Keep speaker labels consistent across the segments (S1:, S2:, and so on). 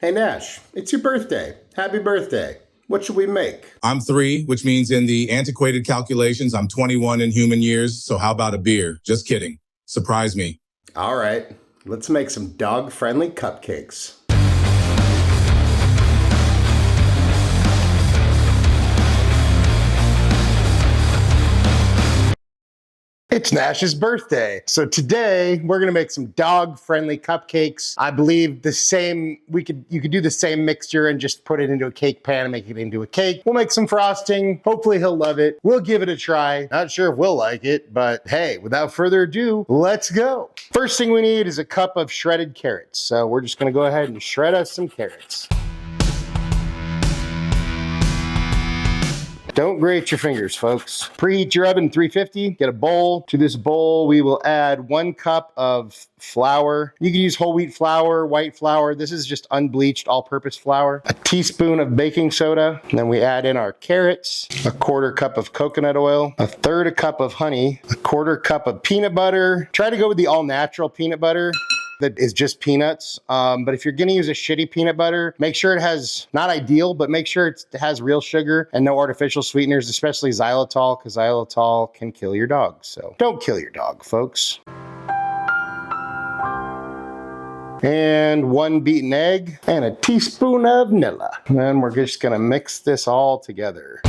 S1: Hey Nash, it's your birthday. Happy birthday. What should we make?
S2: I'm 3, which means in the antiquated calculations, I'm 21 in human years, so how about a beer? Just kidding. Surprise me.
S1: All right, let's make some dog-friendly cupcakes. It's Nash's birthday. So today we're gonna make some dog-friendly cupcakes. I believe you could do the same mixture and just put it into a cake pan and make it into a cake. We'll make some frosting. Hopefully he'll love it. We'll give it a try. Not sure if we'll like it, but hey, without further ado, let's go. First thing we need is a cup of shredded carrots. So we're just gonna go ahead and shred us some carrots. Don't grate your fingers, folks. Preheat your oven 350, get a bowl. To this bowl, we will add 1 cup of flour. You can use whole wheat flour, white flour. This is just unbleached all-purpose flour. A teaspoon of baking soda. And then we add in our carrots, a 1/4 cup of coconut oil, a 1/3 cup of honey, a 1/4 cup of peanut butter. Try to go with the all-natural peanut butter that is just peanuts. But if you're gonna use a shitty peanut butter, make sure it has, not ideal, but make sure it has real sugar and no artificial sweeteners, especially xylitol, because xylitol can kill your dog. So don't kill your dog, folks. And 1 beaten egg and a teaspoon of vanilla. And then we're just gonna mix this all together.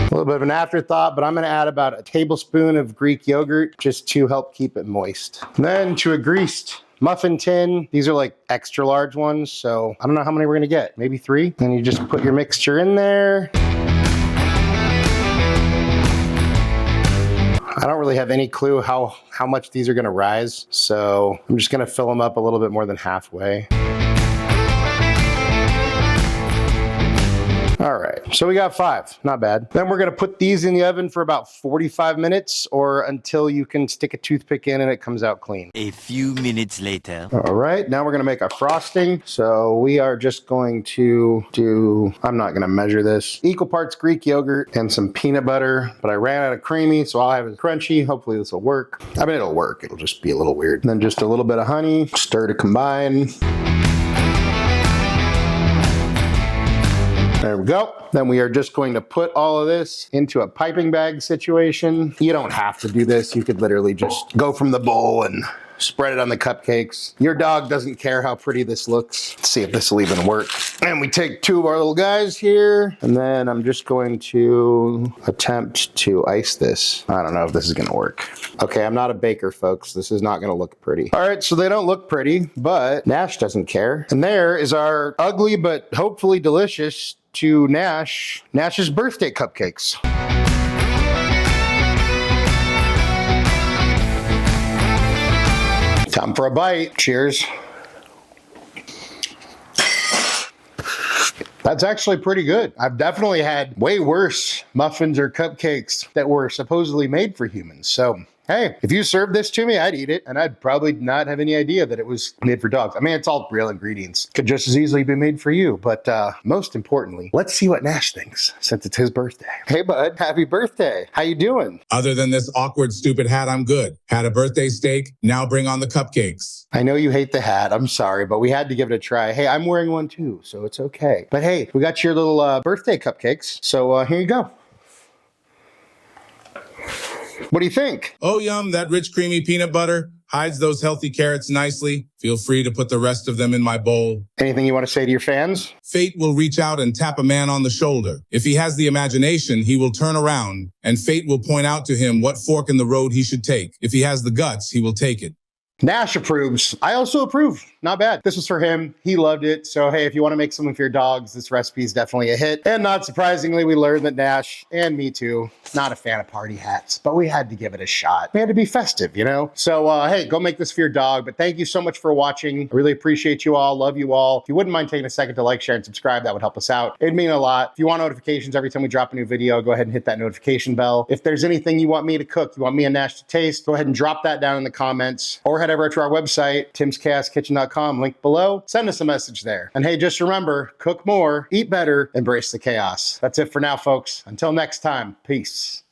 S1: A little bit of an afterthought, but I'm gonna add about a tablespoon of Greek yogurt just to help keep it moist. And then to a greased muffin tin. These are like extra large ones, so I don't know how many we're gonna get, maybe 3. Then you just put your mixture in there. I don't really have any clue how much these are gonna rise, so I'm just gonna fill them up a little bit more than halfway. All right, so we got 5, not bad. Then we're gonna put these in the oven for about 45 minutes or until you can stick a toothpick in and it comes out clean.
S3: A few minutes later.
S1: All right, now we're gonna make our frosting. So we are just going to do, I'm not gonna measure this, equal parts Greek yogurt and some peanut butter, but I ran out of creamy, so I'll have it crunchy. Hopefully this will work. I mean, it'll work, it'll just be a little weird. And then just a little bit of honey, stir to combine. There we go. Then we are just going to put all of this into a piping bag situation. You don't have to do this. You could literally just go from the bowl and spread it on the cupcakes. Your dog doesn't care how pretty this looks. Let's see if this will even work. And we take 2 of our little guys here, and then I'm just going to attempt to ice this. I don't know if this is gonna work. Okay, I'm not a baker, folks. This is not gonna look pretty. All right, so they don't look pretty, but Nash doesn't care. And there is our ugly but hopefully delicious to Nash's birthday cupcakes. Time for a bite. Cheers. That's actually pretty good. I've definitely had way worse muffins or cupcakes that were supposedly made for humans. So hey, if you served this to me, I'd eat it, and I'd probably not have any idea that it was made for dogs. I mean, it's all real ingredients. Could just as easily be made for you, but most importantly, let's see what Nash thinks, since it's his birthday. Hey, bud, happy birthday. How you doing?
S2: Other than this awkward, stupid hat, I'm good. Had a birthday steak, now bring on the cupcakes.
S1: I know you hate the hat, I'm sorry, but we had to give it a try. Hey, I'm wearing one too, so it's okay. But hey, we got your little birthday cupcakes, so here you go. What do you think?
S2: Oh, yum, that rich, creamy peanut butter hides those healthy carrots nicely. Feel free to put the rest of them in my bowl.
S1: Anything you want to say to your fans?
S2: Fate will reach out and tap a man on the shoulder. If he has the imagination, he will turn around, and fate will point out to him what fork in the road he should take. If he has the guts, he will take it.
S1: Nash approves. I also approve. Not bad. This was for him. He loved it. So, hey, if you want to make something for your dogs, this recipe is definitely a hit. And not surprisingly, we learned that Nash, and me too, not a fan of party hats, but we had to give it a shot. We had to be festive, you know? So, hey, go make this for your dog. But thank you so much for watching. I really appreciate you all. Love you all. If you wouldn't mind taking a second to like, share, and subscribe, that would help us out. It'd mean a lot. If you want notifications every time we drop a new video, go ahead and hit that notification bell. If there's anything you want me to cook, you want me and Nash to taste, go ahead and drop that down in the comments, or head over to our website, timschaoskitchen.com, link below. Send us a message there. And hey, just remember, cook more, eat better, embrace the chaos. That's it for now, folks. Until next time, peace.